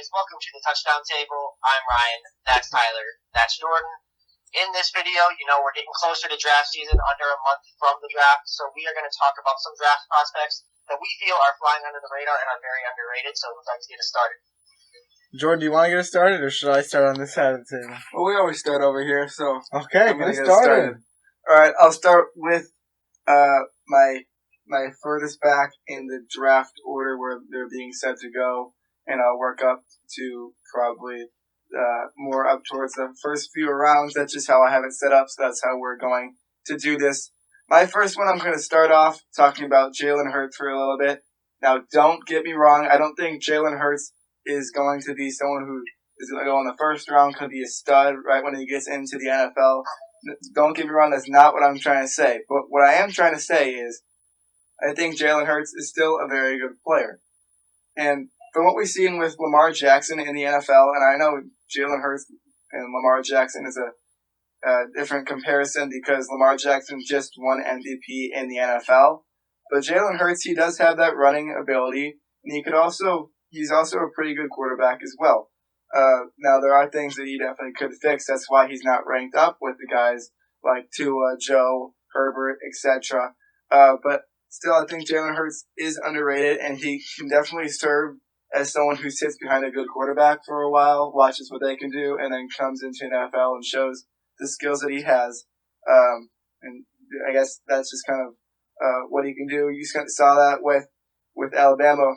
guys, welcome to the Touchdown Table. I'm Ryan, that's Tyler, that's Jordan. In this video, we're getting closer to draft season, under a month from the draft, so we are going to talk about some draft prospects that we feel are flying under the radar and are very underrated, so we'd like to get us started. Jordan, do you want to get us started, or should I start on this side of the table? Well, we always start over here, so... Okay, get us started. Alright, I'll start with my furthest back in the draft order where they're being set to go, and I'll work up to probably more up towards the first few rounds. That's just how I have it set up, so that's how we're going to do this. My first one, I'm going to start off talking about Jalen Hurd for a little bit. Now, don't get me wrong, I don't think Jalen Hurd is going to be someone who is going to go in the first round, could be a stud right when he gets into the NFL. Don't get me wrong, that's not what I'm trying to say. But what I am trying to say is, I think Jalen Hurd is still a very good player. And from what we've seen with Lamar Jackson in the NFL, and I know Jalen Hurd and Lamar Jackson is a different comparison because Lamar Jackson just won MVP in the NFL. But Jalen Hurd, he does have that running ability, and he's also a pretty good quarterback as well. Now, there are things that he definitely could fix. That's why he's not ranked up with the guys like Tua, Joe, Herbert, etc. But still, I think Jalen Hurd is underrated, and he can definitely serve as someone who sits behind a good quarterback for a while, watches what they can do, and then comes into an NFL and shows the skills that he has. And I guess that's just kind of what he can do. You saw that with Alabama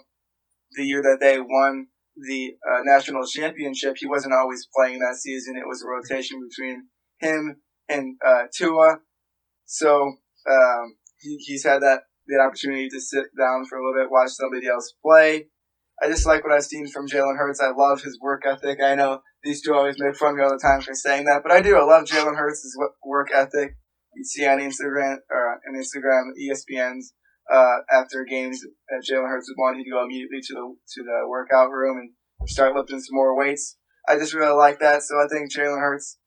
the year that they won the national championship. He wasn't always playing that season. It was a rotation between him and Tua. So he's had the opportunity to sit down for a little bit, watch somebody else play. I just like what I've seen from Jalen Hurd. I love his work ethic. I know these two always make fun of me all the time for saying that, but I do. I love Jalen Hurd's work ethic. You see on Instagram, ESPN's after games that Jalen Hurd would want, he'd go immediately to the workout room and start lifting some more weights. I just really like that. So I think Jalen Hurd's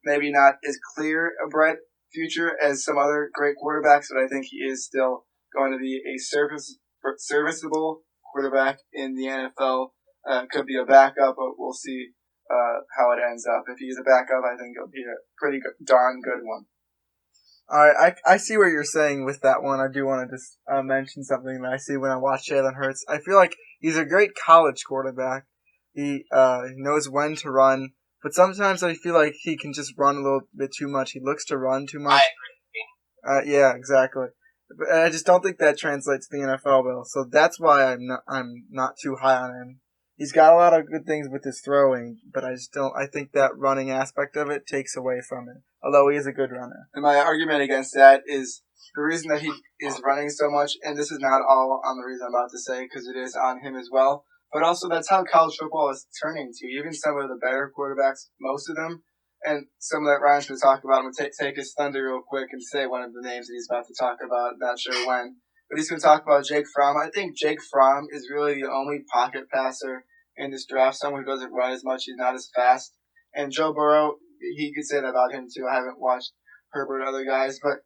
maybe not as clear a bright future as some other great quarterbacks, but I think he is still going to be a serviceable quarterback in the NFL. Could be a backup, but we'll see how it ends up. If he's a backup, I think it'll be a pretty darn good one. Alright, I see what you're saying with that one. I do want to just mention something that I see when I watch Jalen Hurd. I feel like he's a great college quarterback. He knows when to run, but sometimes I feel like he can just run a little bit too much. He looks to run too much. I agree. Yeah, exactly. But I just don't think that translates to the NFL, though. So that's why I'm not too high on him. He's got a lot of good things with his throwing, but I think that running aspect of it takes away from it, although he is a good runner. And my argument against that is the reason that he is running so much, and this is not all on the reason I'm about to say, because it is on him as well, but also that's how college football is turning to. Even some of the better quarterbacks, most of them, and some of that Ryan's going to talk about, I'm going to take his thunder real quick and say one of the names that he's about to talk about, not sure when. But he's going to talk about Jake Fromm. I think Jake Fromm is really the only pocket passer in this draft, someone who doesn't run as much, he's not as fast. And Joe Burrow, he could say that about him too. I haven't watched Herbert or other guys, but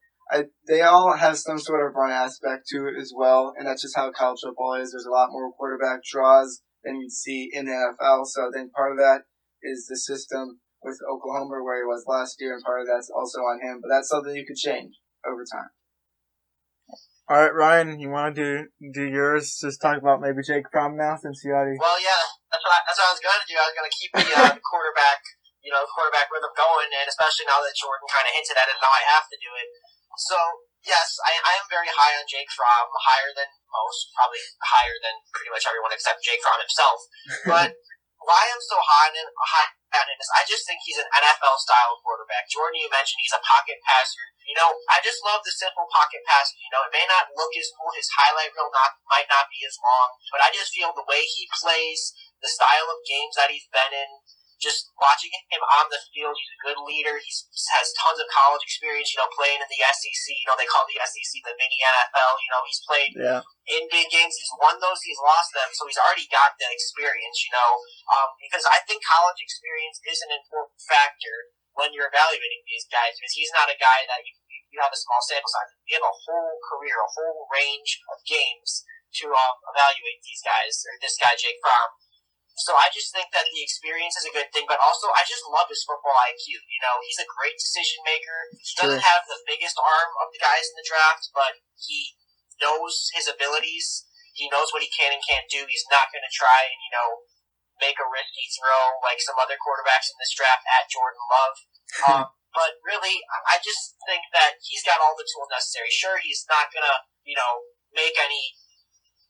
they all have some sort of run aspect to it as well, and that's just how college football is. There's a lot more quarterback draws than you'd see in the NFL, so I think part of that is the system with Oklahoma where he was last year, and part of that's also on him, but that's something you could change over time. All right, Ryan, you want to do yours? Just talk about maybe Jake Fromm now, since you already... Well, yeah, that's what I was going to do. I was going to keep the quarterback, quarterback rhythm going, and especially now that Jordan kind of hinted at it, now I have to do it. So, yes, I am very high on Jake Fromm, higher than most, probably higher than pretty much everyone except Jake Fromm himself. But why I'm so high on him is I just think he's an NFL-style quarterback. Jordan, you mentioned he's a pocket passer. I just love the simple pocket passes. It may not look as cool. His highlight reel might not be as long, but I just feel the way he plays, the style of games that he's been in, just watching him on the field, he's a good leader. He has tons of college experience, playing in the SEC. They call the SEC the mini NFL. He's played in big games. He's won those. He's lost them. So he's already got that experience, because I think college experience is an important factor when you're evaluating these guys, because he's not a guy that you have a small sample size. You have a whole career, a whole range of games to evaluate these guys, or this guy, Jake Fromm. So I just think that the experience is a good thing, but also I just love his football IQ. He's a great decision maker. He doesn't have the biggest arm of the guys in the draft, but he knows his abilities. He knows what he can and can't do. He's not going to try and, make a risky throw like some other quarterbacks in this draft at Jordan Love. But really, I just think that he's got all the tools necessary. Sure, he's not going to, make any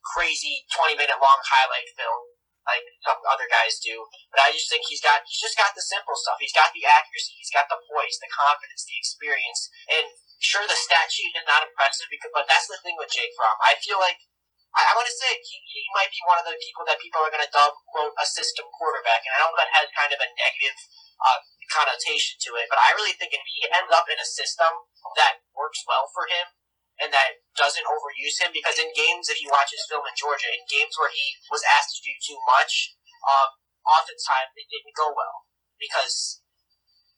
crazy 20-minute long highlight film like some other guys do. But I just think he's just got the simple stuff. He's got the accuracy. He's got the poise, the confidence, the experience. And sure, the stat sheet is not impressive, but that's the thing with Jake Fromm. I feel like I want to say he might be one of the people that people are going to dub, quote, a system quarterback. And I know that has kind of a negative connotation to it, but I really think if he ends up in a system that works well for him, and that doesn't overuse him, because in games, if you watch his film in Georgia, in games where he was asked to do too much, oftentimes it didn't go well, because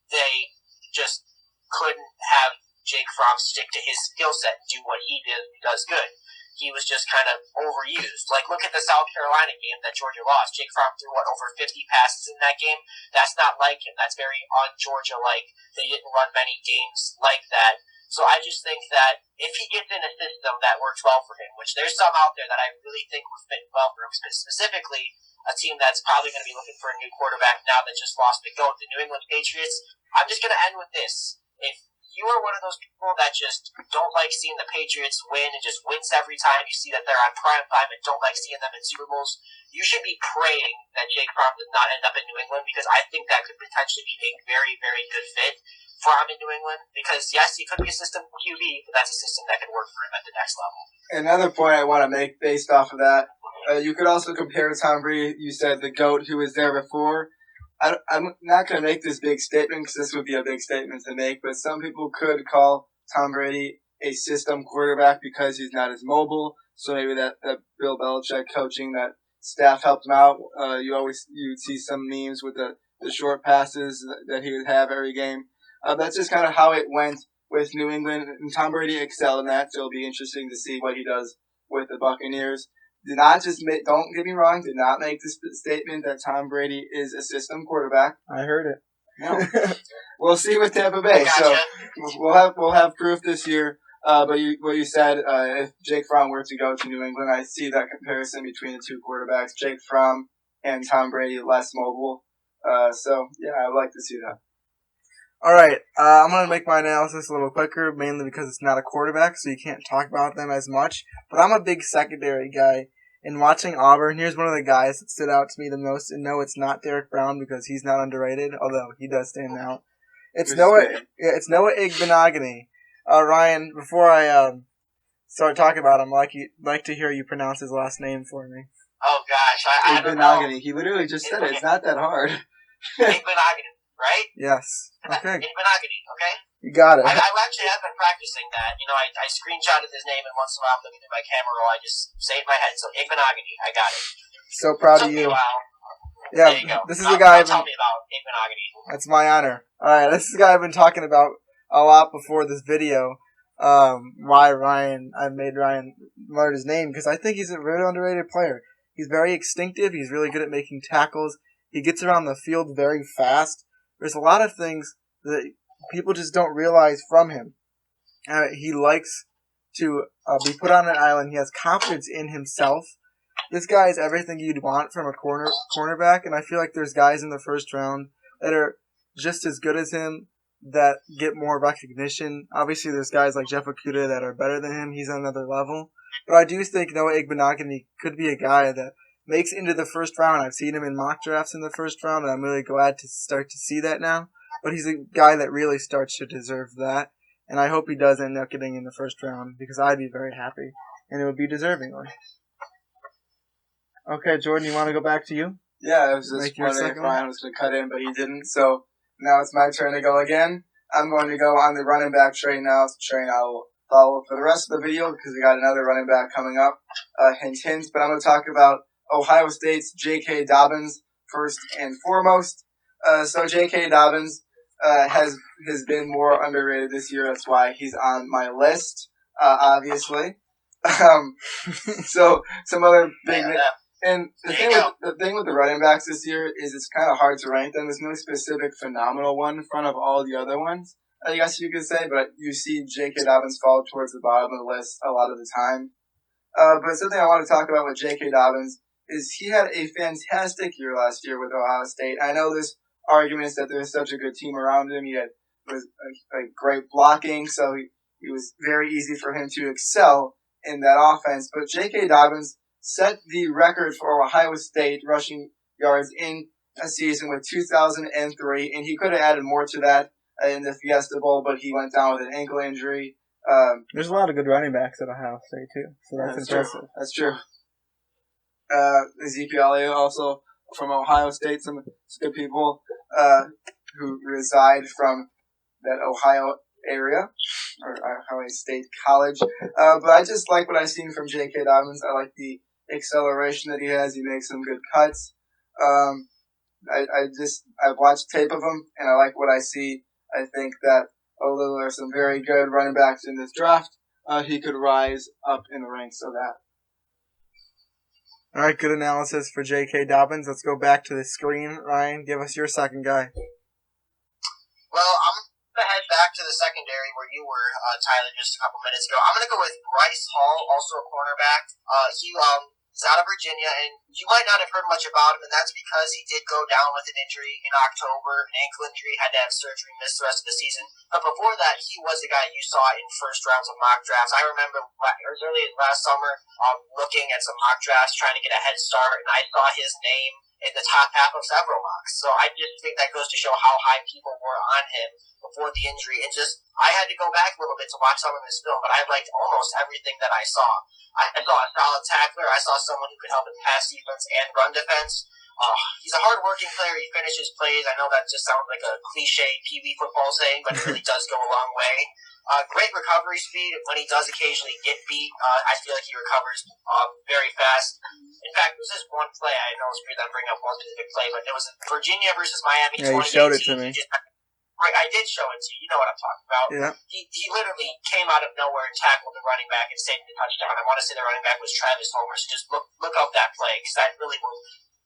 they just couldn't have Jake Fromm stick to his skill set and do what he does good. He was just kind of overused. Like, look at the South Carolina game that Georgia lost. Jake Fromm threw, over 50 passes in that game? That's not like him. That's very un-Georgia-like. They didn't run many games like that. So I just think that if he gets in a system that works well for him, which there's some out there that I really think would fit well for him, specifically a team that's probably going to be looking for a new quarterback now that just lost the GOAT, the New England Patriots. I'm just going to end with this. If you are one of those people that just don't like seeing the Patriots win and just wince every time you see that they're on prime time and don't like seeing them in Super Bowls, you should be praying that Jake Fromm does not end up in New England, because I think that could potentially be a very, very good fit for him in New England. Because, yes, he could be a system QB, but that's a system that could work for him at the next level. Another point I want to make based off of that, you could also compare Tom Brady. You said the GOAT who was there before. I'm not going to make this big statement because this would be a big statement to make, but some people could call Tom Brady a system quarterback because he's not as mobile. So maybe that Bill Belichick coaching, that staff helped him out. You'd see some memes with the short passes that he would have every game. That's just kind of how it went with New England, and Tom Brady excelled in that, so it'll be interesting to see what he does with the Buccaneers. Don't get me wrong, did not make this statement that Tom Brady is a system quarterback. I heard it. No. We'll see with Tampa Bay. Gotcha. So we'll have proof this year. But what you said, if Jake Fromm were to go to New England, I see that comparison between the two quarterbacks, Jake Fromm and Tom Brady, less mobile. So yeah, I'd like to see that. All right, I'm going to make my analysis a little quicker, mainly because it's not a quarterback, so you can't talk about them as much. But I'm a big secondary guy. And watching Auburn, here's one of the guys that stood out to me the most. And no, it's not Derek Brown because he's not underrated, although he does stand out. It's Noah Igbinoghene. Ryan, before I start talking about him, I'd like to hear you pronounce his last name for me. Oh, gosh. I don't know. Igbinoghene. He literally just said it. It's not that hard. Igbinoghene, right? Yes. Okay. Igbinoghene, okay? You got it. I actually have been practicing that. I screenshotted his name, and once in a while I'm looking through my camera roll, I just say it in my head. So, Igbinoghene, I got it. So proud of you. Yeah, there you go. This is the guy. Tell me about Igbinoghene. That's my honor. All right, this is the guy I've been talking about a lot before this video. Why I made Ryan learn his name, because I think he's a very underrated player. He's very instinctive. He's really good at making tackles. He gets around the field very fast. There's a lot of things that people just don't realize from him. He likes to be put on an island. He has confidence in himself. This guy is everything you'd want from a cornerback, and I feel like there's guys in the first round that are just as good as him that get more recognition. Obviously, there's guys like Jeff Okudah that are better than him. He's on another level. But I do think Noah Igbinoghene could be a guy that makes it into the first round. I've seen him in mock drafts in the first round, and I'm really glad to start to see that now. But he's a guy that really starts to deserve that. And I hope he does end up getting in the first round, because I'd be very happy. And it would be deservingly. Okay, Jordan, you want to go back to you? Yeah, I was just wondering if Ryan was going to cut in, but he didn't. So now it's my turn to go again. I'm going to go on the running back train now. It's a train I will follow for the rest of the video, because we got another running back coming up. Hint, hint. But I'm going to talk about Ohio State's J.K. Dobbins first and foremost. So J.K. Dobbins has been more underrated this year. That's why he's on my list, obviously. So some other big And the thing with the running backs this year is it's kind of hard to rank them. There's no specific phenomenal one in front of all the other ones, I guess you could say, but you see J.K. Dobbins fall towards the bottom of the list a lot of the time. But something I want to talk about with J.K. Dobbins is he had a fantastic year last year with Ohio State. I know there's arguments that there's such a good team around him. He had great blocking, so it was very easy for him to excel in that offense. But J.K. Dobbins set the record for Ohio State rushing yards in a season with 2,003, and he could have added more to that in the Fiesta Bowl, but he went down with an ankle injury. There's a lot of good running backs at Ohio State, too, so that's impressive. True. That's true. Ezekiel Elliott also from Ohio State, some good people who reside from that Ohio area, or Ohio State College. But I just like what I've seen from J.K. Dobbins. I like the acceleration that he has. He makes some good cuts. I've watched tape of him, and I like what I see. I think that although there are some very good running backs in this draft, he could rise up in the ranks of that. All right, good analysis for J.K. Dobbins. Let's go back to the screen. Ryan, give us your second guy. Well, I'm going to head back to the secondary where you were, Tyler, just a couple minutes ago. I'm going to go with Bryce Hall, also a cornerback. He is out of Virginia, and you might not have heard much about him, and that's because he did go down with an injury in October, an ankle injury, had to have surgery, missed the rest of the season. But before that, he was the guy you saw in first rounds of mock drafts. I remember as early as last summer looking at some mock drafts, trying to get a head start, and I saw his name in the top half of several mocks. So I just think that goes to show how high people were on him before the injury. And just, I had to go back a little bit to watch some of his film, but I liked almost everything that I saw. I saw a solid tackler. I saw someone who could help in pass defense and run defense. He's a hard-working player. He finishes plays. I know that just sounds like a cliche Pee Wee football saying, but it really does go a long way. Great recovery speed. When he does occasionally get beat, I feel like he recovers very fast. In fact, there was this one play. I know it's weird that I'm bringing up one specific play, but it was Virginia versus Miami. Yeah, you showed it to me. I did show it to you. You know what I'm talking about. Yeah. He literally came out of nowhere and tackled the running back and saved the touchdown. I want to say the running back was Travis Homer, so just look up that play, because that really will,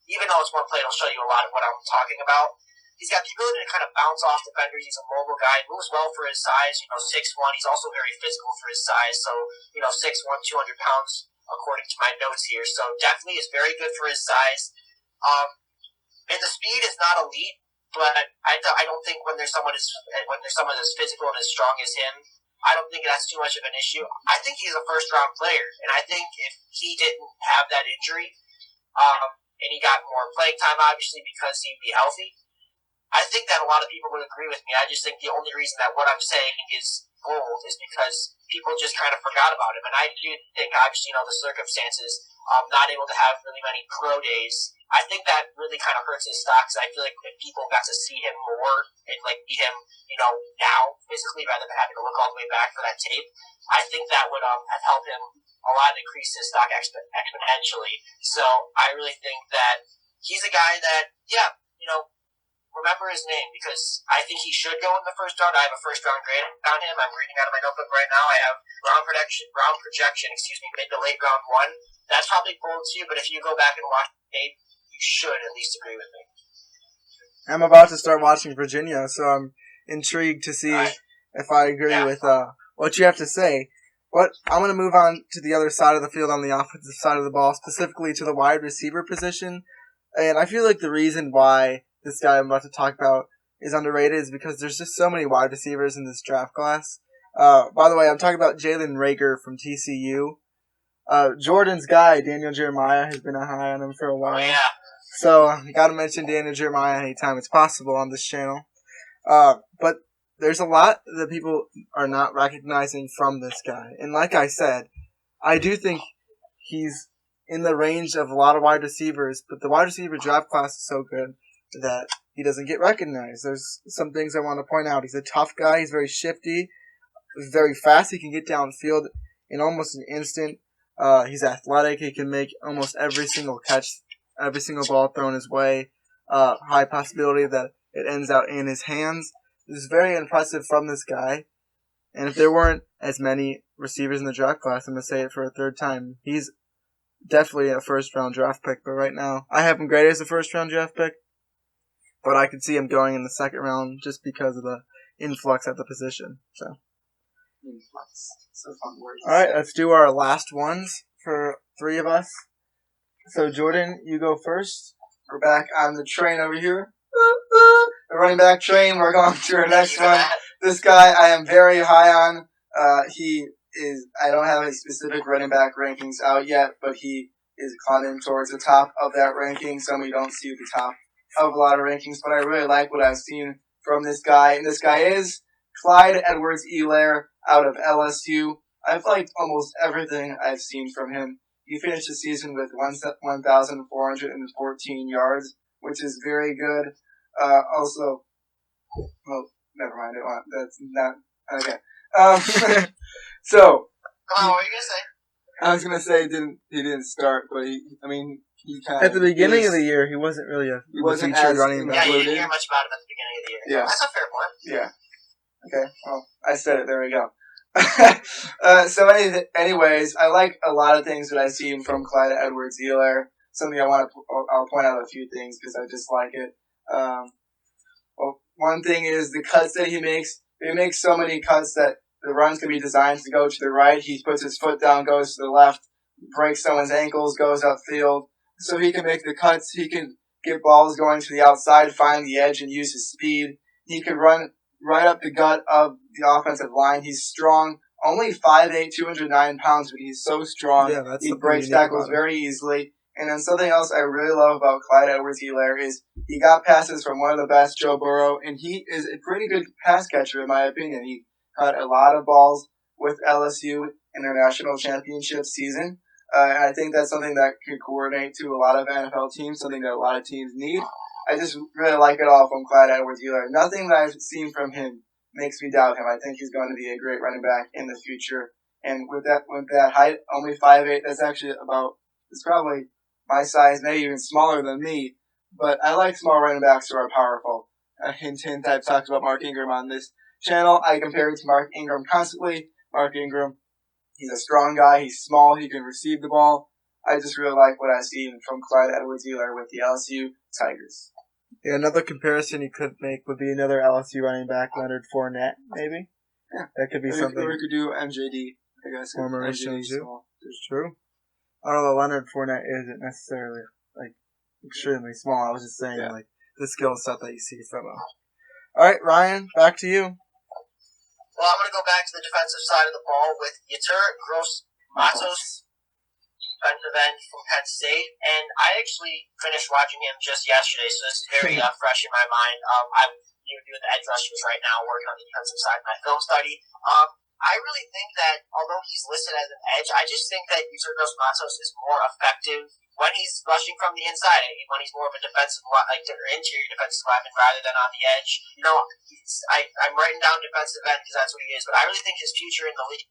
even though it's one play, it'll show you a lot of what I'm talking about. He's got the ability to kind of bounce off defenders. He's a mobile guy. Moves well for his size. 6'1". He's also very physical for his size. So, 6'1", 200 pounds, according to my notes here. So, definitely is very good for his size. And the speed is not elite, but I don't think when there's someone as physical and as strong as him, I don't think that's too much of an issue. I think he's a first-round player. And I think if he didn't have that injury, and he got more playing time, obviously, because he'd be healthy, I think that a lot of people would agree with me. I just think the only reason that what I'm saying is gold is because people just kind of forgot about him. And I do think, obviously, the circumstances, not able to have really many pro days, I think that really kind of hurts his stock. Because I feel like if people got to see him more and, see him, now physically rather than having to look all the way back for that tape, I think that would have helped him a lot and increase his stock exponentially. So I really think that he's a guy that, remember his name, because I think he should go in the first round. I have a first round grade on him. I'm reading out of my notebook right now. I have round projection, mid to late round 1. That's probably bold too, but if you go back and watch the tape, you should at least agree with me. I'm about to start watching Virginia, so I'm intrigued to see if I agree with what you have to say. But I'm going to move on to the other side of the field, on the offensive side of the ball, specifically to the wide receiver position. And I feel like the reason why this guy I'm about to talk about is underrated is because there's just so many wide receivers in this draft class. By the way, I'm talking about Jaylen Drakkar from TCU. Jordan's guy, Daniel Jeremiah, has been high on him for a while. Oh, yeah. So, got to mention Daniel Jeremiah anytime it's possible on this channel. But there's a lot that people are not recognizing from this guy. And like I said, I do think he's in the range of a lot of wide receivers, but the wide receiver draft class is so good that he doesn't get recognized. There's some things I want to point out. He's a tough guy. He's very shifty. He's very fast. He can get downfield in almost an instant. He's athletic. He can make almost every single catch, every single ball thrown his way. High possibility that it ends out in his hands. This is very impressive from this guy. And if there weren't as many receivers in the draft class, I'm going to say it for a third time, he's definitely a first-round draft pick, but right now I have him graded as a first-round draft pick, but I could see him going in the second round just because of the influx at the position. So, Influx. It's a fun word. all right, let's do our last ones for three of us. So, Jordan, you go first. We're back on the train over here. The running back train. We're going to our next one. This guy I am very high on. He is. I don't have any specific running back rankings out yet, but he is climbing towards the top of that ranking. Some of you don't see the top of a lot of rankings, but I really like what I've seen from this guy. And this guy is Clyde EdwardsHelaire out of LSU. I've liked almost everything I've seen from him. He finished the season with 1,414 yards, which is very good. Also, well, never mind. That's not okay. So, Come on, what were you gonna say? I was gonna say he didn't start, but he kind of At the beginning of the year, he wasn't really a wasn't featured as running back. Yeah, you included. didn't hear much about him at the beginning of the year. Yeah. That's a fair point. Yeah. Okay. Well, I said it. There we go. So anyways, I like a lot of things that I've seen from Clyde EdwardsHelaire. Something I'll point out a few things because I just like it. Well, one thing is the cuts that he makes. He makes so many cuts that the runs can be designed to go to the right. He puts his foot down, goes to the left, breaks someone's ankles, goes upfield. So he can make the cuts. He can get balls going to the outside, find the edge, and use his speed. He can run right up the gut of the offensive line. He's strong. Only 5'8", 209 pounds, but he's so strong. Yeah, that's he something breaks unique tackles about him. very easily. And then something else I really love about Clyde EdwardsHelaire is he got passes from one of the best, Joe Burrow, and he is a pretty good pass catcher in my opinion. He caught a lot of balls with LSU in their national championship season. And I think that's something that could coordinate to a lot of NFL teams, something that a lot of teams need. I just really like it all from Clyde EdwardsHelaire. Nothing that I've seen from him makes me doubt him. I think he's going to be a great running back in the future. And with that height, only 5'8", that's actually it's probably my size, maybe even smaller than me. But I like small running backs who are powerful. Hint, hint, I've talked about Mark Ingram on this channel. I compare it to Mark Ingram constantly. Mark Ingram, he's a strong guy. He's small. He can receive the ball. I just really like what I've seen from Clyde EdwardsHelaire with the LSU Tigers. Yeah, another comparison you could make would be another LSU running back, Leonard Fournette, maybe. Yeah. That could be something. Or we could do MJD, I guess. Or Mauricio MJD Jones. It's true. Although Leonard Fournette isn't necessarily extremely small. I was just saying the skill set that you see from him. All right, Ryan, back to you. Well, I'm going to go back to the defensive side of the ball with Yetur Gross-Matos, defensive end from Penn State, and I actually finished watching him just yesterday, so this is very fresh in my mind. I'm doing the edge rushers right now, working on the defensive side of my film study. I really think that, although he's listed as an edge, I just think that Yetur Gross-Matos is more effective when he's rushing from the inside, when he's more of a defensive, interior defensive lineman rather than on the edge. I'm writing down defensive end because that's what he is, but I really think his future in the league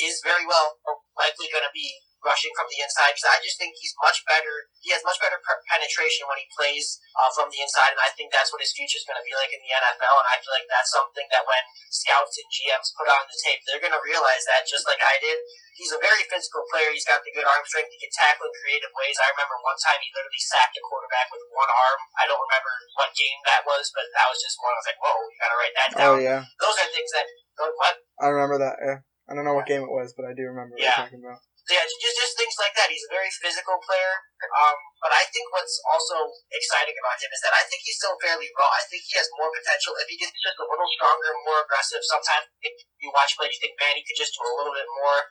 is very well likely going to be rushing from the inside because I just think he's much better. He has much better penetration when he plays from the inside, and I think that's what his future is going to be like in the NFL. And I feel like that's something that when scouts and GMs put on the tape, they're going to realize that just like I did. He's a very physical player. He's got the good arm strength. He can tackle in creative ways. I remember one time he literally sacked a quarterback with one arm. I don't remember what game that was, but that was just one. I was like, whoa, you got to write that down. Oh, yeah. Those are things that, what? I remember that, yeah. I don't know what game it was, but I do remember what you're talking about. Yeah, just things like that. He's a very physical player. But I think what's also exciting about him is that I think he's still fairly raw. I think he has more potential if he gets just a little stronger, more aggressive. Sometimes if you watch play, you think, man, he could just do a little bit more.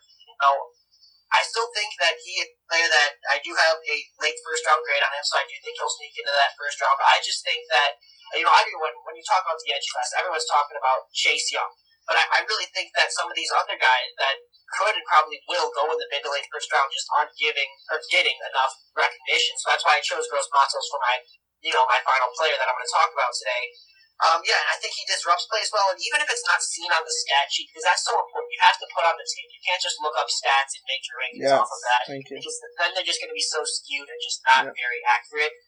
I still think that he is a player that I do have a late first round grade on him, so I do think he'll sneak into that first round. But I just think that, when you talk about the edge class, everyone's talking about Chase Young. But I really think that some of these other guys that could and probably will go in the mid to late first round just aren't getting enough recognition. So that's why I chose Gross Matos for my final player that I'm going to talk about today. And I think he disrupts plays well, and even if it's not seen on the stat sheet, because that's so important, you have to put on the tape. You can't just look up stats and make your rankings off of that. Because then they're just going to be so skewed and just not very accurate.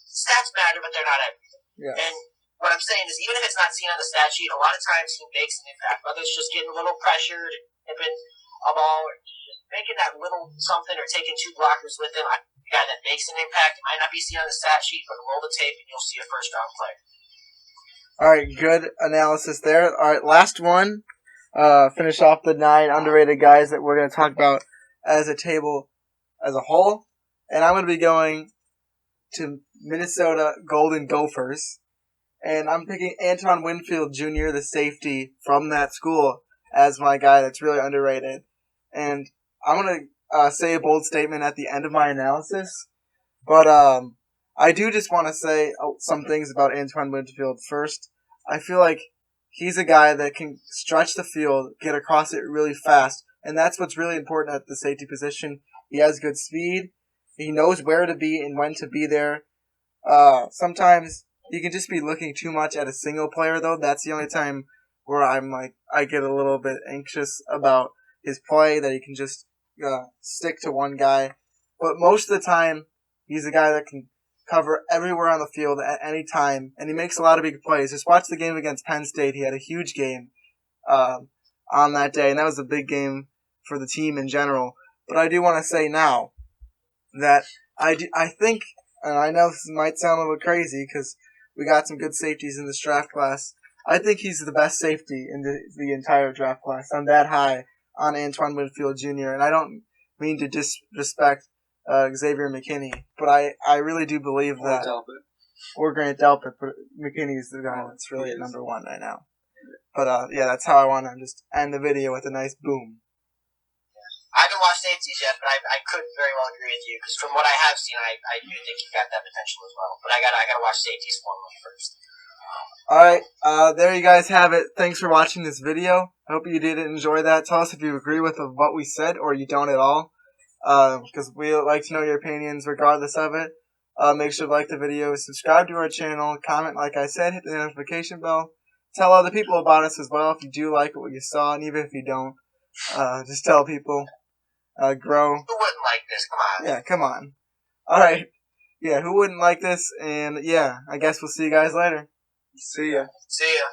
Stats matter, but they're not everything. Yeah. And what I'm saying is, even if it's not seen on the stat sheet, a lot of times he makes an impact, whether it's just getting a little pressured, tipping a ball, or just making that little something or taking 2 blockers with him, a guy that makes an impact, might not be seen on the stat sheet, but roll the tape and you'll see a first-round player. All right, good analysis there. All right, last one. Finish off the 9 underrated guys that we're going to talk about as a table as a whole. And I'm going to be going to Minnesota Golden Gophers. And I'm picking Antoine Winfield Jr., the safety from that school, as my guy that's really underrated. And I'm going to say a bold statement at the end of my analysis. But I do just want to say some things about Antoine Winfield first. I feel like he's a guy that can stretch the field, get across it really fast, and that's what's really important at the safety position. He has good speed. He knows where to be and when to be there. Sometimes you can just be looking too much at a single player, though. That's the only time where I get a little bit anxious about his play, that he can just stick to one guy. But most of the time, he's a guy that can cover everywhere on the field at any time, and he makes a lot of big plays. Just watch the game against Penn State. He had a huge game on that day, and that was a big game for the team in general. But I do want to say now that I think, and I know this might sound a little crazy because we got some good safeties in this draft class, I think he's the best safety in the entire draft class. I'm that high on Antoine Winfield Jr., and I don't mean to disrespect Xavier McKinney, but I really do believe that. Or Grant Delpit, but McKinney is the guy that's really at number 1 right now. But yeah, that's how I want to just end the video, with a nice boom. I haven't watched safeties yet, but I could very well agree with you, because from what I have seen, I do think you've got that potential as well. But I gotta watch safeties formally first. Alright, there you guys have it. Thanks for watching this video. I hope you did enjoy that. Tell us if you agree with what we said or you don't at all, because we like to know your opinions regardless of it. Make sure to like the video, subscribe to our channel, comment like I said, hit the notification bell. Tell other people about us as well if you do like what you saw, and even if you don't, just tell people. Grow. Who wouldn't like this? Come on. Yeah, come on. Alright. Yeah, who wouldn't like this? And yeah, I guess we'll see you guys later. See ya. See ya.